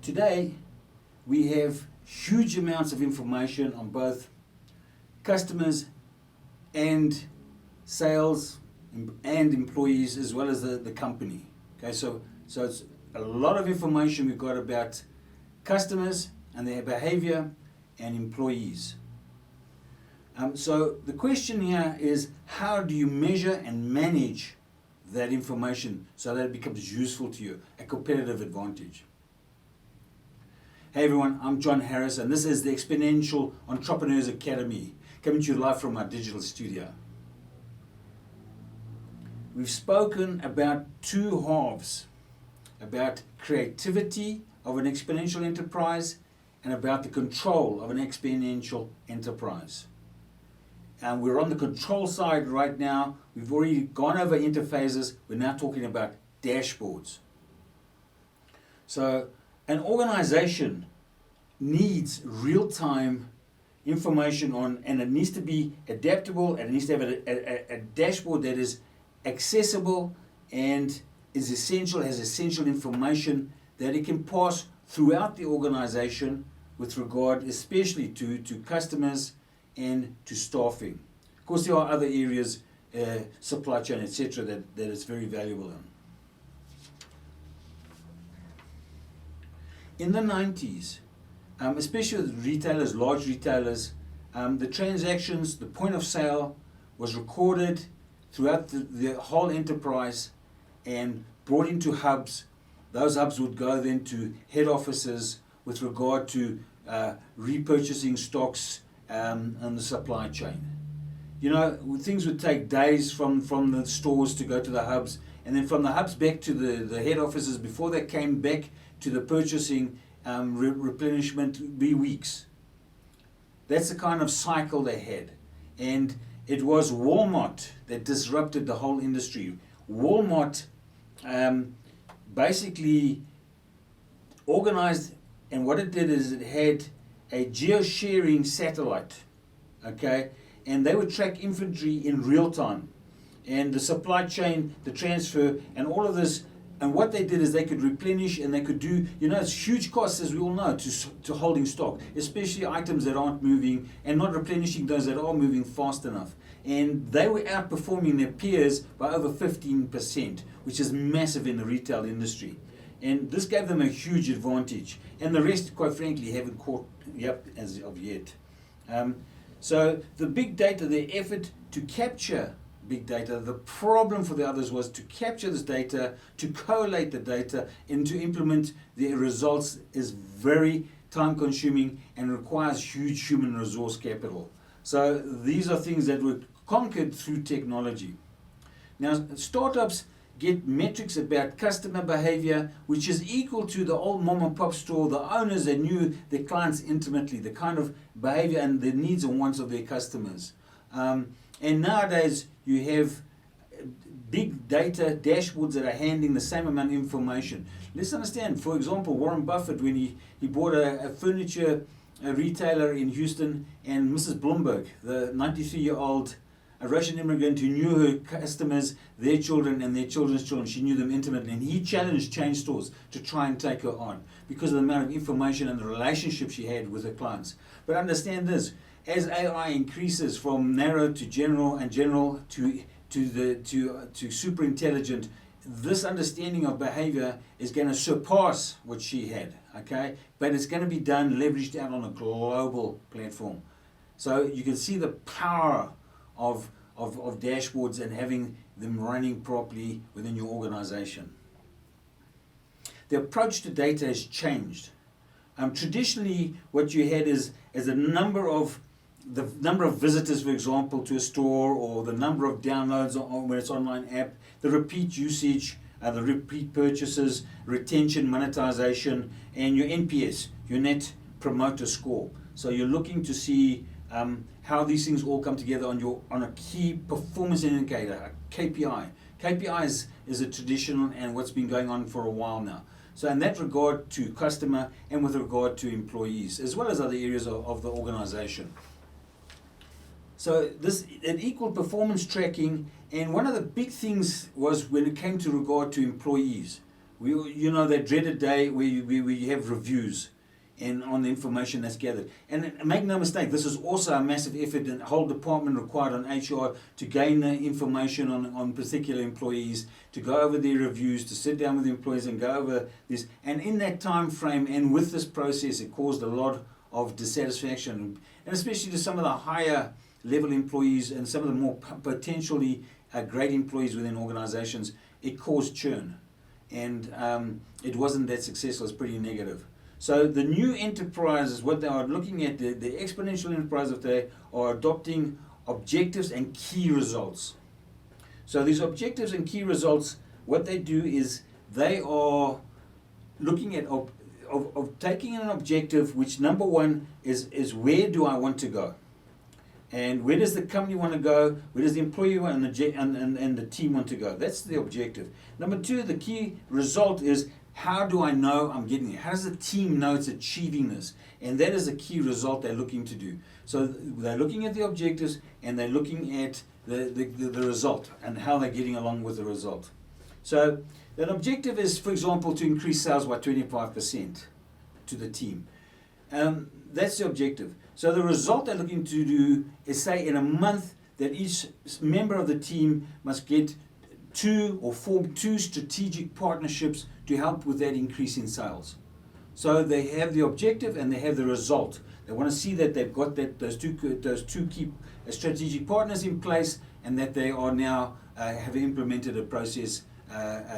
today we have huge amounts of information on both customers and sales and employees, as well as the company. Okay, so it's a lot of information we've got about customers and their behavior and employees. So the question here is, how do you measure and manage that information so that it becomes useful to you, a competitive advantage? Hey everyone, I'm John Harris, and this is the Exponential Entrepreneurs Academy, coming to you live from our digital studio. We've spoken about two halves, about creativity of an exponential enterprise and about the control of an exponential enterprise. And we're on the control side right now. We've already gone over interfaces. We're now talking about dashboards. So an organization needs real-time information on, and it needs to be adaptable, and it needs to have a dashboard that is accessible and is essential, has essential information that it can pass throughout the organization with regard especially to customers and to staffing. Of course, there are other areas, supply chain, etc., that is very valuable in the 90s, especially with retailers, large retailers, the transactions, the point of sale was recorded throughout the whole enterprise and brought into hubs. Those hubs would go then to head offices with regard to repurchasing stocks and the supply chain. You know, things would take days from the stores to go to the hubs, and then from the hubs back to the head offices before they came back to the purchasing replenishment would be weeks. That's the kind of cycle they had. And it was Walmart that disrupted the whole industry. Walmart basically organized, and what it did is it had a geo-sharing satellite, okay, and they would track inventory in real time, and the supply chain, the transfer, and all of this. And what they did is they could replenish, and they could do, you know, it's huge costs, as we all know, to holding stock, especially items that aren't moving and not replenishing those that are moving fast enough. And they were outperforming their peers by over 15%, which is massive in the retail industry. And this gave them a huge advantage. And the rest, quite frankly, haven't caught up as of yet. So the big data, the effort to capture big data, the problem for the others was to capture this data, to collate the data, and to implement the results is very time consuming and requires huge human resource capital. So these are things that were conquered through technology. Now, startups get metrics about customer behavior, which is equal to the old mom and pop store, the owners that knew their clients intimately, the kind of behavior and the needs and wants of their customers. And nowadays, you have big data dashboards that are handling the same amount of information. Let's understand, for example, Warren Buffett, when he bought a furniture retailer in Houston, and Mrs. Bloomberg, the 93-year-old Russian immigrant who knew her customers, their children, and their children's children. She knew them intimately, and he challenged chain stores to try and take her on because of the amount of information and the relationship she had with her clients. But understand this, as AI increases from narrow to general and general to super intelligent, this understanding of behavior is going to surpass what she had, okay? But it's going to be done, leveraged out on a global platform. So you can see the power of dashboards and having them running properly within your organization. The approach to data has changed. Traditionally, what you had is the number of visitors, for example, to a store, or the number of downloads when it's online app, the repeat usage, the repeat purchases, retention, monetization, and your NPS, your Net Promoter Score. So you're looking to see how these things all come together on a key performance indicator, a KPI. KPI is a traditional and what's been going on for a while now. So in that regard to customer and with regard to employees, as well as other areas of the organization. So it equaled performance tracking, and one of the big things was when it came to regard to employees. That dreaded day where you have reviews and on the information that's gathered. And make no mistake, this is also a massive effort and whole department required on HR to gain the information on particular employees, to go over their reviews, to sit down with the employees and go over this. And in that time frame and with this process, it caused a lot of dissatisfaction, and especially to some of the higher level employees and some of the more potentially great employees within organizations. It caused churn, and it wasn't that successful. It's pretty negative. So the new enterprises, what they are looking at, the exponential enterprise of today, are adopting objectives and key results. So these objectives and key results, what they do is they are looking at of taking an objective, which number one is where do I want to go? And where does the company want to go? Where does the employee and the team want to go? That's the objective. Number two, the key result is, how do I know I'm getting it? How does the team know it's achieving this? And that is a key result they're looking to do. So they're looking at the objectives and they're looking at the result and how they're getting along with the result. So an objective is, for example, to increase sales by 25% to the team. That's the objective. So the result they're looking to do is, say, in a month that each member of the team must get form two strategic partnerships to help with that increase in sales. So they have the objective and they have the result. They want to see that they've got those two key strategic partners in place, and that they are now have implemented a process,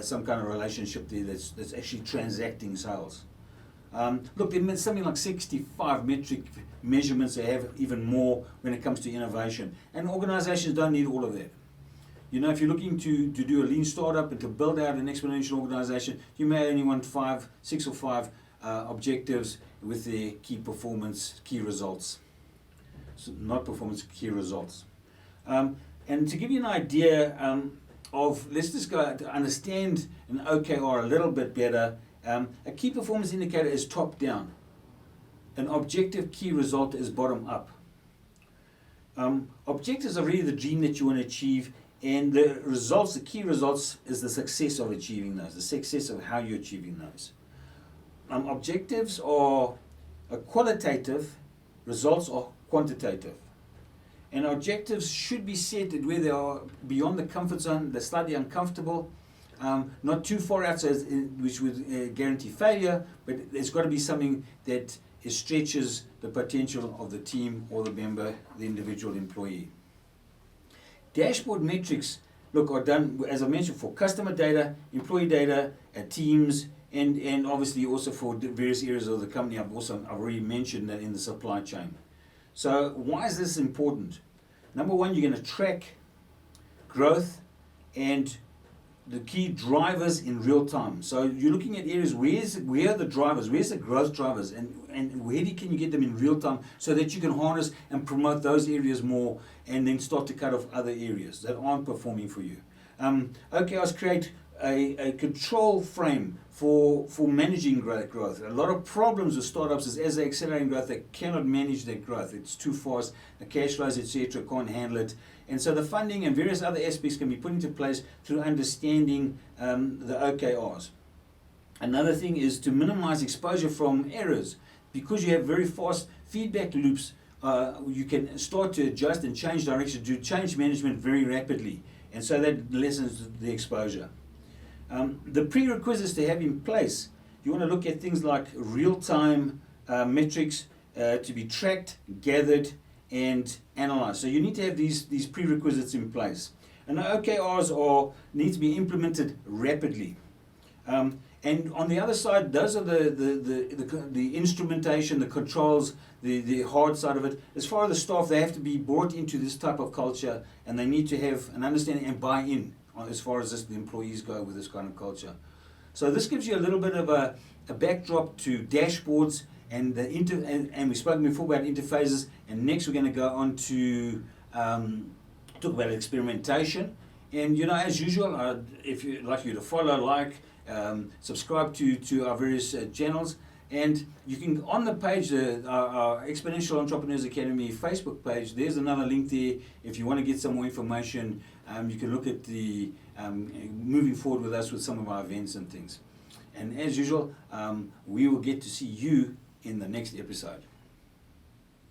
some kind of relationship there that's actually transacting sales. Look, there's something like 65 metric measurements. They have even more when it comes to innovation, and organizations don't need all of that. If you're looking to do a lean startup and to build out an exponential organization, you may only want 6 or 5 objectives with the key results. So not performance, key results. And to give you an idea let's just go to understand an OKR a little bit better. A key performance indicator is top down. An objective key result is bottom up. Objectives are really the dream that you want to achieve. And the results, the key results, is the success of achieving those, the success of how you're achieving those. Objectives are qualitative, results are quantitative. And objectives should be set at where they are beyond the comfort zone, they're slightly uncomfortable, not too far out, which would guarantee failure, but there's got to be something that stretches the potential of the team or the member, the individual employee. Dashboard metrics, are done, as I mentioned, for customer data, employee data, teams, and obviously also for various areas of the company. I've already mentioned that in the supply chain. So why is this important? Number one, you're going to track growth and the key drivers in real time. So you're looking at areas, where are the drivers, where's the growth drivers, and where can you get them in real time so that you can harness and promote those areas more, and then start to cut off other areas that aren't performing for you. OKRs create a control frame for managing growth. A lot of problems with startups is, as they accelerate growth, they cannot manage their growth. It's too fast, the cash flows, etc., can't handle it. And so the funding and various other aspects can be put into place through understanding the OKRs. Another thing is to minimize exposure from errors. Because you have very fast feedback loops, you can start to adjust and change direction, do change management very rapidly. And so that lessens the exposure. The prerequisites to have in place, you want to look at things like real-time metrics to be tracked, gathered, and analyzed. So you need to have these prerequisites in place. And the OKRs need to be implemented rapidly. And on the other side, those are the instrumentation, the controls, the hard side of it. As far as the staff, they have to be brought into this type of culture, and they need to have an understanding and buy in as far as the employees go with this kind of culture. So this gives you a little bit of a backdrop to dashboards and and we've spoken before about interfaces, and next we're going to go on to talk about experimentation. And as usual, if you'd like you to follow, subscribe to our various channels, and you can, on the page, our Exponential Entrepreneurs Academy Facebook page, there's another link there. If you want to get some more information, you can look at the moving forward with us with some of our events and things. And as usual, we will get to see you in the next episode.